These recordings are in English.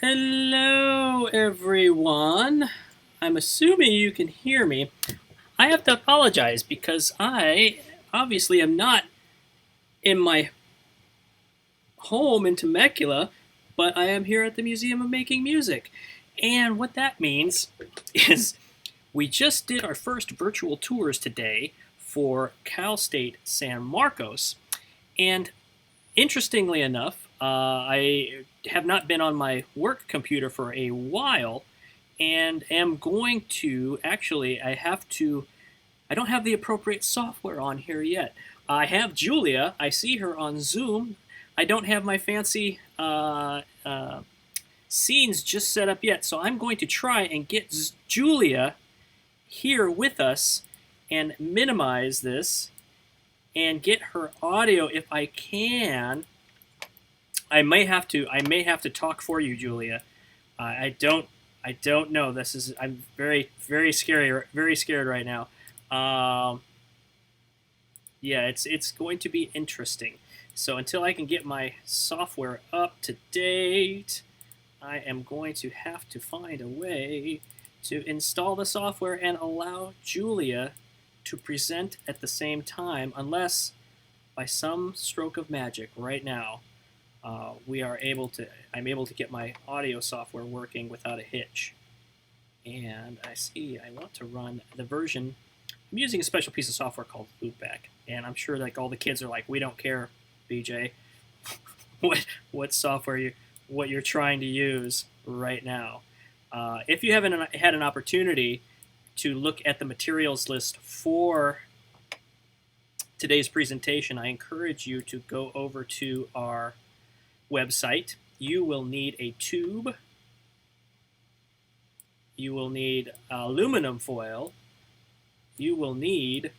Hello, everyone. I'm assuming you can hear me. I have to apologize because I obviously am not in my home in Temecula, but I am here at the Museum of Making Music. And what that means is we just did our first virtual tours today for Cal State San Marcos. And interestingly enough, I have not been on my work computer for a while and am going to actually, I don't have the appropriate software on here yet. I have Julia, I see her on Zoom. I don't have my fancy scenes just set up yet, so I'm going to try and get Julia here with us and minimize this and get her audio if I can. I may have to talk for you, Julia. I don't know. I'm very scared right now. Um, yeah, it's going to be interesting. So until I can get my software up to date, I am going to have to find a way to install the software and allow Julia to present at the same time, unless by some stroke of magic right now I'm able to get my audio software working without a hitch. And I want to run the version. I'm using a special piece of software called Loopback, and I'm sure like all the kids are like, we don't care, BJ, what software what you're trying to use right now. If you haven't had an opportunity to look at the materials list for today's presentation, I encourage you to go over to our website. You will need a tube. You will need aluminum foil. You will need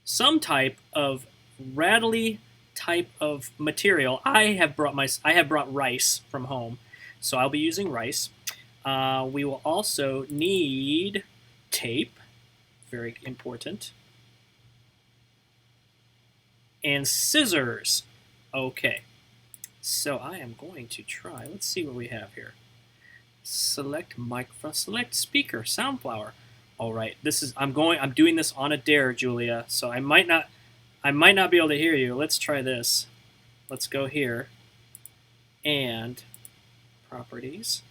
some type of rattly type of material. I have brought rice from home, so I'll be using rice. We will also need tape, very important, and scissors. Okay, so I am going to try. Let's see what we have here. Select microphone, select speaker, Soundflower. All right, I'm doing this on a dare, Julia. So I might not be able to hear you. Let's try this. Let's go here and properties,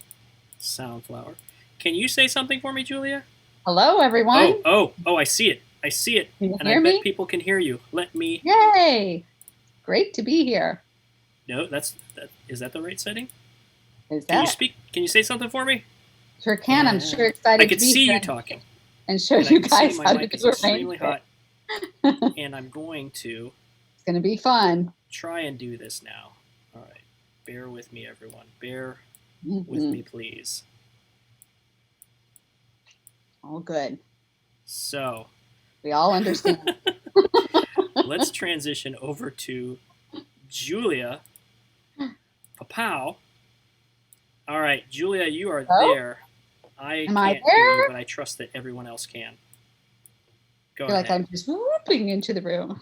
Soundflower. Can you say something for me, Julia? Hello, everyone. Oh! I see it. I see it, Can you and I hear bet me? people can hear you. Let me. Yay! Great to be here. No, is that the right setting? Is Can you that? speak? Can you say something for me? Sure can. I'm sure And I excited to could be see here you talking, and show and I you can see guys my how to mic is do a rain extremely stick. hot, and I'm going to It's going to be fun. try and do this now. All right, bear with me, everyone. Bear with Mm-hmm. me, please. All good. So We all understand. let's transition over to Julia Papow. All right, Julia, you are So, there. I am I can't hear you, there? but I trust that everyone else can. I Go feel like ahead. I'm just whooping into the room.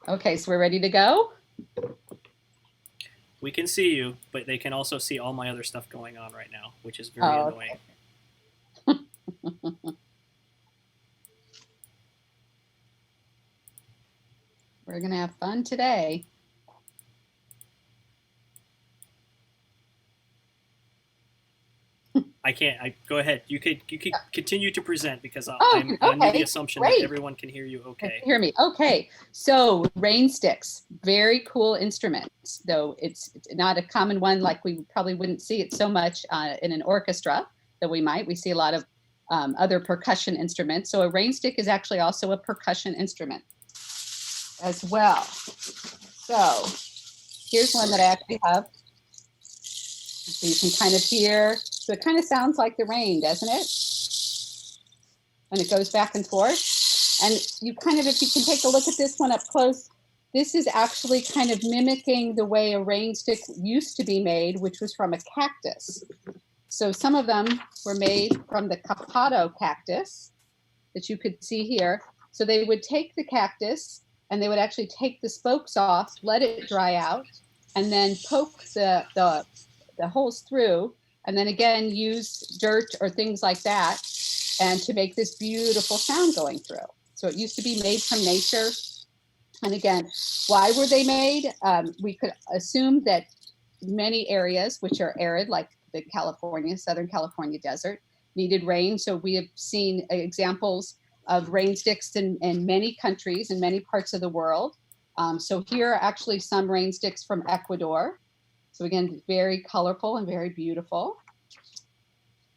Okay, so we're ready to go? We can see you, but they can also see all my other stuff going on right now, which is very Oh, annoying. we're going to have fun today. I can't. Go ahead. You could continue to present because Oh, I'm under the okay. assumption that Great. everyone can hear you Can okay. you hear me? Okay. So rain sticks, very cool instruments, though it's not a common one. Like we probably wouldn't see it so much in an orchestra, though we might. We see a lot of other percussion instruments. So a rain stick is actually also a percussion instrument as well. So here's one that I actually have. So you can kind of hear. So it kind of sounds like the rain, doesn't it? And it goes back and forth. And you kind of, if you can take a look at this one up close, this is actually kind of mimicking the way a rain stick used to be made, which was from a cactus. So some of them were made from the capado cactus that you could see here. So they would take the cactus and they would actually take the spokes off, let it dry out, and then poke the holes through, and then again use dirt or things like that, and to make this beautiful sound going through. So it used to be made from nature. And again, why were they made? We could assume that many areas which are arid, like the Southern California desert, needed rain. So we have seen examples of rain sticks in many countries in many parts of the world. So here are actually some rain sticks from Ecuador. So again, very colorful and very beautiful.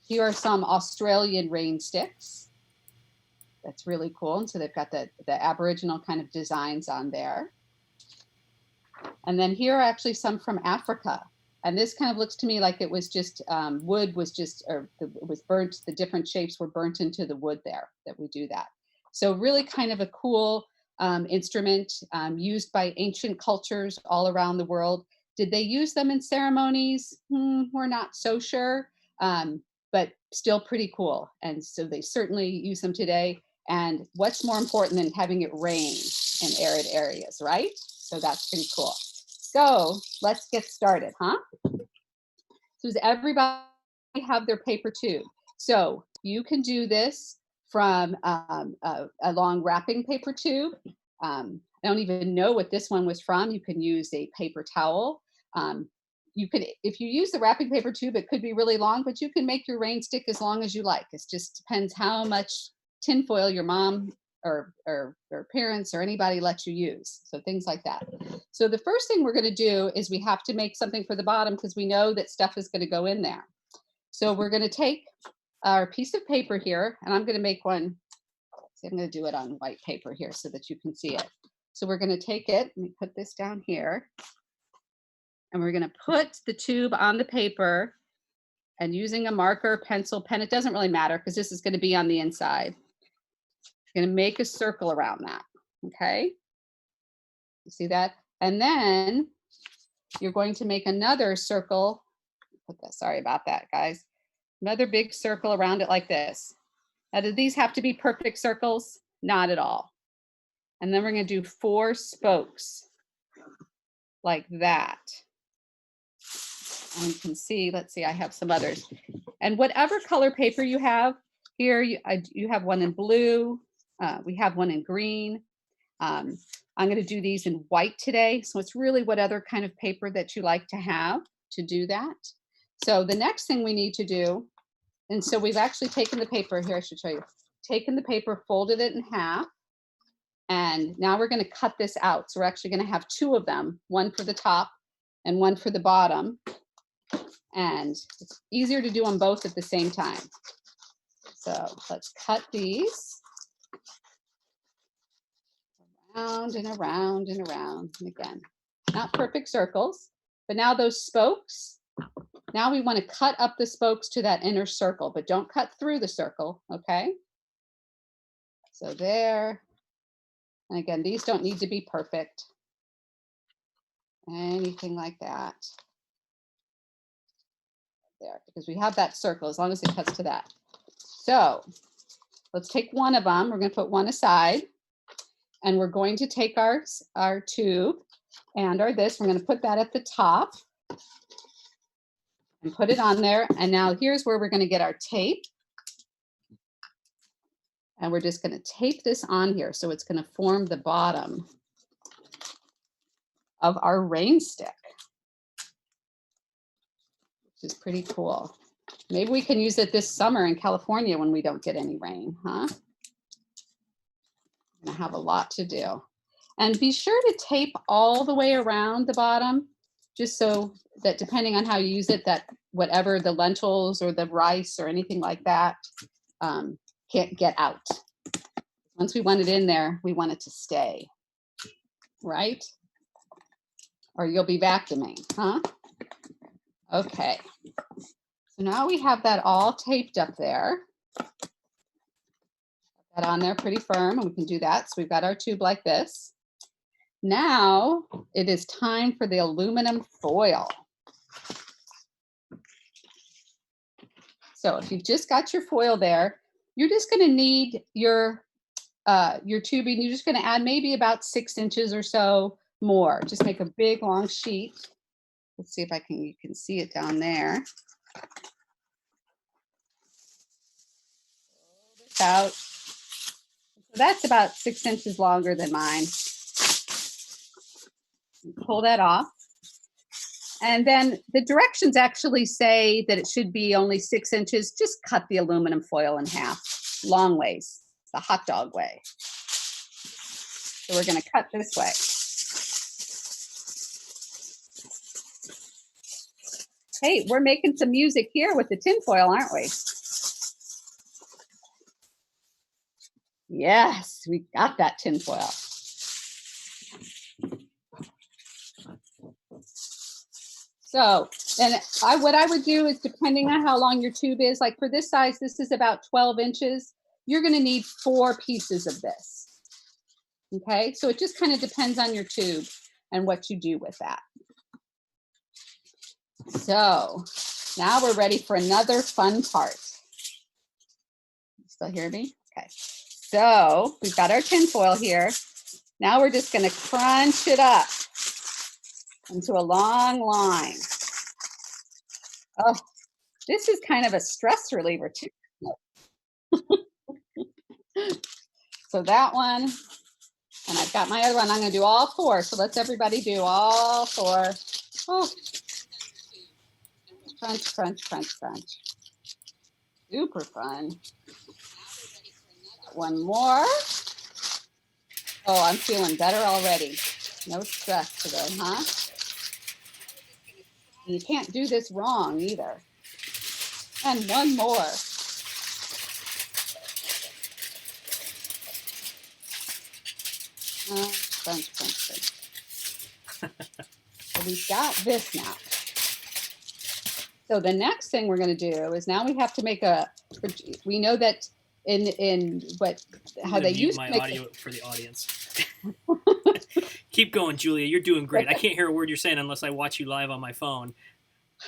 Here are some Australian rain sticks. That's really cool. And so they've got the Aboriginal kind of designs on there. And then here are actually some from Africa. And this kind of looks to me like it was just wood was just, or it was burnt, the different shapes were burnt into the wood there that we do that. So really kind of a cool instrument used by ancient cultures all around the world. Did they use them in ceremonies? We're not so sure, but still pretty cool. And so they certainly use them today. And what's more important than having it rain in arid areas, right? So that's pretty cool. So let's get started, huh? So does everybody have their paper tube? So you can do this from a long wrapping paper tube. I don't even know what this one was from. You can use a paper towel. You could, if you use the wrapping paper tube, it could be really long, but you can make your rain stick as long as you like. It just depends how much tinfoil your mom or parents or anybody lets you use. So things like that. So the first thing we're going to do is we have to make something for the bottom because we know that stuff is going to go in there. So we're going to take our piece of paper here, and I'm going to make one. See, I'm going to do it on white paper here so that you can see it. So we're going to take it, let me put this down here, and we're going to put the tube on the paper, and using a marker, pencil, pen, it doesn't really matter because this is going to be on the inside. You're going to make a circle around that, okay? You see that? And then you're going to make another circle. Sorry about that, guys. Another big circle around it like this. Now, do these have to be perfect circles? Not at all. And then we're going to do 4 spokes like that. And you can see, let's see, I have some others. And whatever color paper you have, here you have one in blue. We have one in green. I'm going to do these in white today. So it's really what other kind of paper that you like to have to do that. So the next thing we need to do, and so we've actually taken the paper here, I should show you, taken the paper, folded it in half. And now we're going to cut this out. So we're actually going to have 2 of them, one for the top and one for the bottom. And it's easier to do them both at the same time. So let's cut these around and around and around. And again, not perfect circles, but now those spokes, now we want to cut up the spokes to that inner circle, but don't cut through the circle, okay? So there. And again, these don't need to be perfect. Anything like that. There, because we have that circle as long as it cuts to that. So let's take one of them. We're going to put one aside, and we're going to take our tube and we're going to put that at the top and put it on there. And now here's where we're going to get our tape. And we're just going to tape this on here. So it's going to form the bottom of our rain stick, which is pretty cool. Maybe we can use it this summer in California when we don't get any rain, huh? I'm gonna have a lot to do. And be sure to tape all the way around the bottom, just so that depending on how you use it, that whatever the lentils or the rice or anything like that can't get out. Once we want it in there, we want it to stay, right? Or you'll be vacuuming, huh? Okay. So now we have that all taped up there. Put that on there pretty firm, and we can do that. So we've got our tube like this. Now it is time for the aluminum foil. So if you've just got your foil there, you're just going to need your tubing. You're just going to add maybe about 6 inches or so more. Just make a big long sheet Let's see if you can see it down there. Out. So that's about 6 inches longer than mine. Pull that off. And then the directions actually say that it should be only 6 inches. Just cut the aluminum foil in half, long ways, the hot dog way. So we're going to cut this way. Hey, we're making some music here with the tinfoil, aren't we? Yes, we got that tinfoil. So then what I would do is, depending on how long your tube is, like for this size, this is about 12 inches. You're going to need 4 pieces of this. Okay, so it just kind of depends on your tube and what you do with that. So now we're ready for another fun part. You still hear me? Okay. So we've got our tinfoil here. Now we're just going to crunch it up into a long line. Oh, this is kind of a stress reliever too. So that one, and I've got my other one. I'm going to do all 4. So let's everybody do all 4. Oh. Crunch, crunch, crunch, crunch. Super fun. One more. Oh, I'm feeling better already. No stress today, huh? And you can't do this wrong either. And one more. Crunch, crunch, crunch. So we've got this now. So the next thing we're going to do is, now we have to make we know that how they use my audio for the audience. Keep going, Julia. You're doing great. I can't hear a word you're saying unless I watch you live on my phone.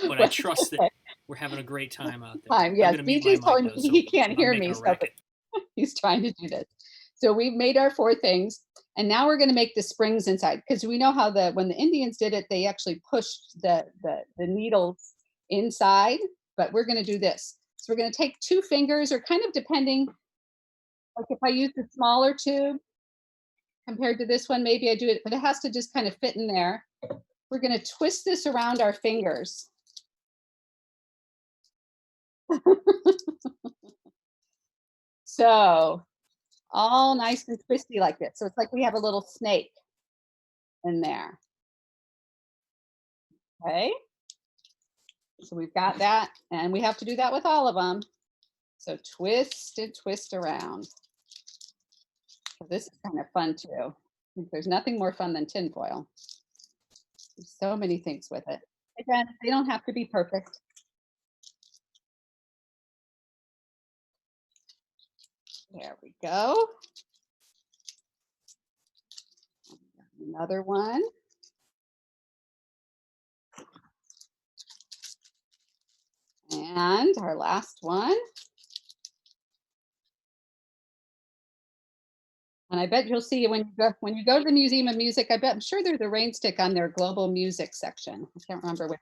But I trust that we're having a great time out there. Yes, BJ's telling me he can't hear me, so he's trying to do this. So we've made our 4 things, and now we're going to make the springs inside, because we know how when the Indians did it, they actually pushed the needles inside, but we're going to do this. So we're going to take 2 fingers, or kind of depending, like if I use the smaller tube compared to this one, maybe I do it, but it has to just kind of fit in there. We're going to twist this around our fingers. So all nice and twisty like this. So it's like we have a little snake in there. Okay. So we've got that, and we have to do that with all of them. So twist and twist around. So this is kind of fun too. There's nothing more fun than tinfoil. There's so many things with it. Again, they don't have to be perfect. There we go. Another one. And our last one. And I bet you'll see when you go to the Museum of Music, I'm sure there's a rain stick on their global music section. I can't remember which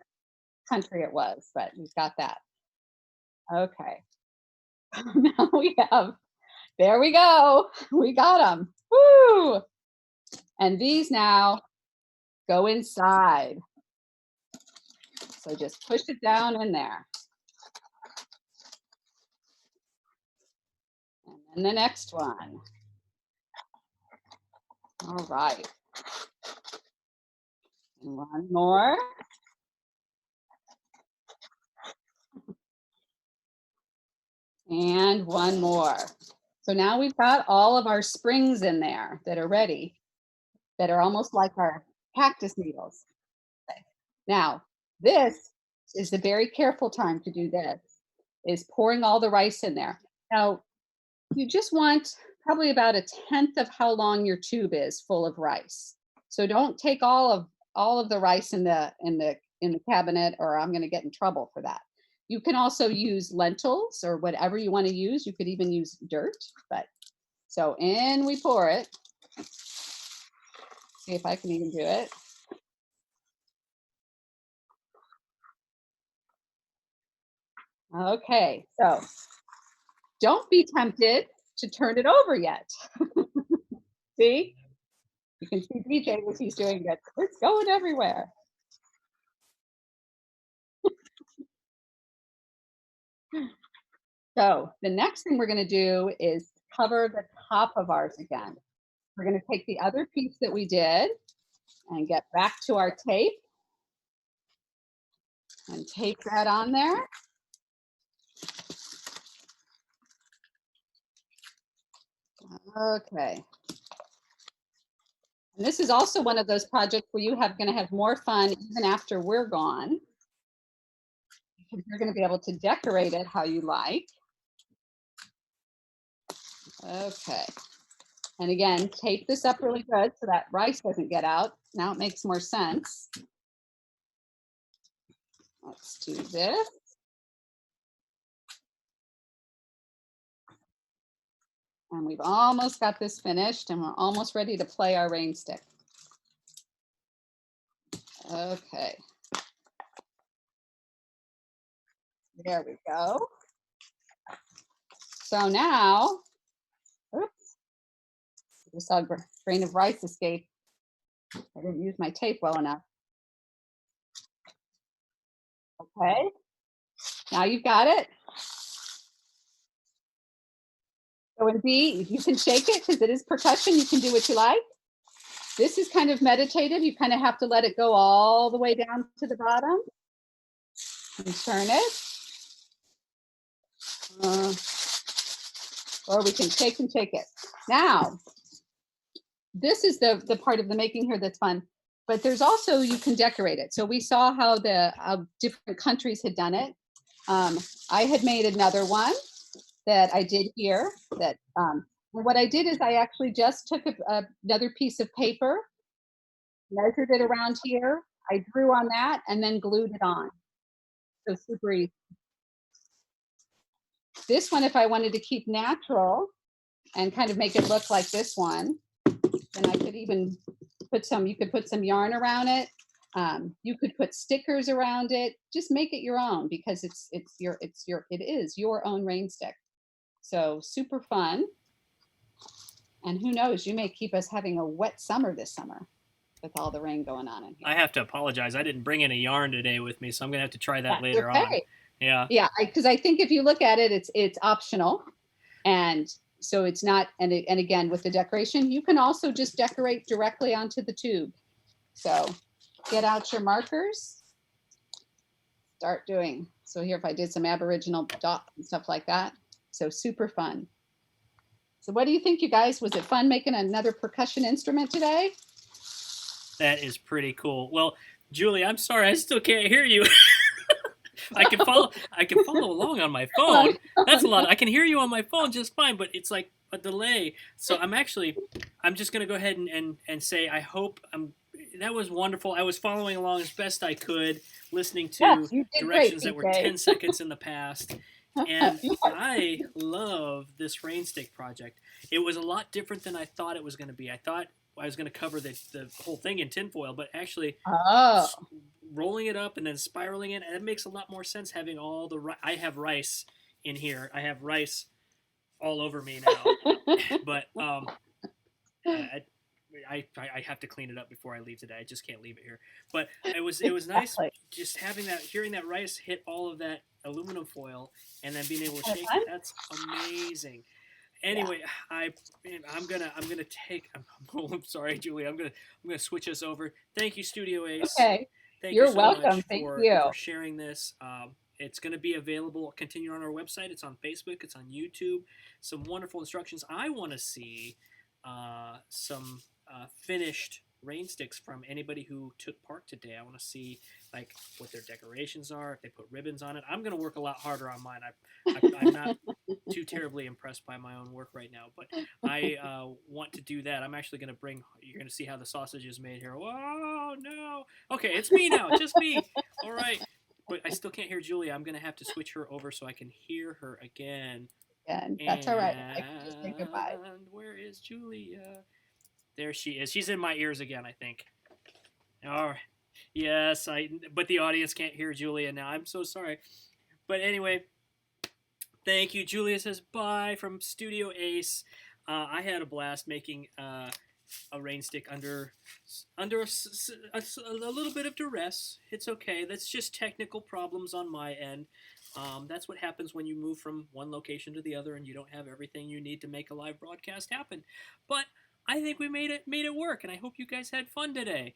country it was, but we've got that. Okay. Now we have, there we go. We got them. Woo! And these now go inside. So just push it down in there. And then the next one. All right. And one more. And one more. So now we've got all of our springs in there that are ready, that are almost like our cactus needles. Okay. Now, this is the very careful time to do this, is pouring all the rice in there. Now, you just want probably about 1/10 of how long your tube is full of rice. So don't take all of the rice in the cabinet, or I'm going to get in trouble for that. You can also use lentils or whatever you want to use. You could even use dirt, but so in we pour it. See if I can even do it. Okay, so don't be tempted to turn it over yet. See? You can see DJ as he's doing it. It's going everywhere. So the next thing we're going to do is cover the top of ours again. We're going to take the other piece that we did and get back to our tape and tape that on there. Okay. And this is also one of those projects where you have going to have more fun even after we're gone, because you're going to be able to decorate it how you like. Okay. And again, tape this up really good so that rice doesn't get out. Now it makes more sense. Let's do this. And we've almost got this finished and we're almost ready to play our rain stick. Okay. There we go. So now, oops, I just saw a grain of rice escape. I didn't use my tape well enough. Okay, now you've got it. So in B, you can shake it because it is percussion. You can do what you like. This is kind of meditative. You kind of have to let it go all the way down to the bottom and turn it. Or we can shake and shake it. Now, this is the part of the making here that's fun. But there's also, you can decorate it. So we saw how the different countries had done it. I had made another one that I did here. That what I did is I actually just took another piece of paper, measured it around here. I drew on that and then glued it on. So super easy. This one, if I wanted to keep natural and kind of make it look like this one, then I could even put some, you could put some yarn around it. You could put stickers around it. Just make it your own because it is your own rain stick. So super fun. And who knows, you may keep us having a wet summer this summer with all the rain going on in here. I have to apologize. I didn't bring any yarn today with me, so I'm gonna have to try that That's later okay. on. Yeah. Yeah, because I think if you look at it, it's optional, and so it's not. And again, with the decoration, you can also just decorate directly onto the tube. So get out your markers. Start doing. So here, if I did some Aboriginal dots and stuff like that, so super fun. So what do you think, you guys? Was it fun making another percussion instrument today? That is pretty cool. Well, Julie, I'm sorry, I still can't hear you. I can follow along on my phone. That's a lot. I can hear you on my phone just fine, but it's like a delay. So I'm just gonna go ahead and say I hope that was wonderful. I was following along as best I could, listening to Yes, you did directions great, that were DJ. 10 seconds in the past. And Yes. I love this rain stick project. It was a lot different than I thought it was going to be. I thought I was going to cover the whole thing in tinfoil, but actually Oh, rolling it up and then spiraling it, and it makes a lot more sense having all the I have rice in here. I have rice all over me now. But I have to clean it up before I leave today. I just can't leave it here. But it was nice exactly. just hearing that rice hit all of that aluminum foil and then being able to shake Fun? it. That's amazing. Anyway, I'm gonna take. I'm sorry, Julie. I'm gonna switch us over. Thank you, Studio Ace. Okay. Thank You're you so welcome. much Thank you. for sharing this. It's going to be available, continue on our website. It's on Facebook. It's on YouTube. Some wonderful instructions. I want to see some finished rain sticks from anybody who took part today. I want to see like what their decorations are, if they put ribbons on it. I'm going to work a lot harder on mine. I'm not too terribly impressed by my own work right now, but I want to do that. I'm actually going to bring. You're going to see how the sausage is made here. Whoa, no. Okay, it's me now, just me. All right, but I still can't hear Julia. I'm going to have to switch her over so I can hear her again. And that's all right. I can just say goodbye. And where is Julia? There she is. She's in my ears again, I think. All right. Yes, but the audience can't hear Julia now. I'm so sorry. But anyway, Thank you. Julia says bye from Studio Ace. I had a blast making a rain stick under a little bit of duress. It's okay. That's just technical problems on my end. That's what happens when you move from one location to the other and you don't have everything you need to make a live broadcast happen. But I think we made it work, and I hope you guys had fun today.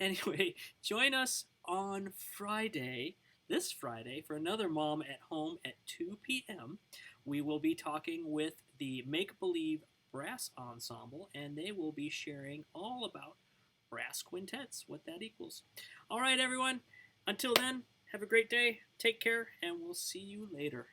Anyway, join us on Friday, this Friday, for another Mom at Home at 2 p.m. We will be talking with the Make Believe Brass Ensemble, and they will be sharing all about brass quintets, what that equals. All right, everyone. Until then, have a great day. Take care, and we'll see you later.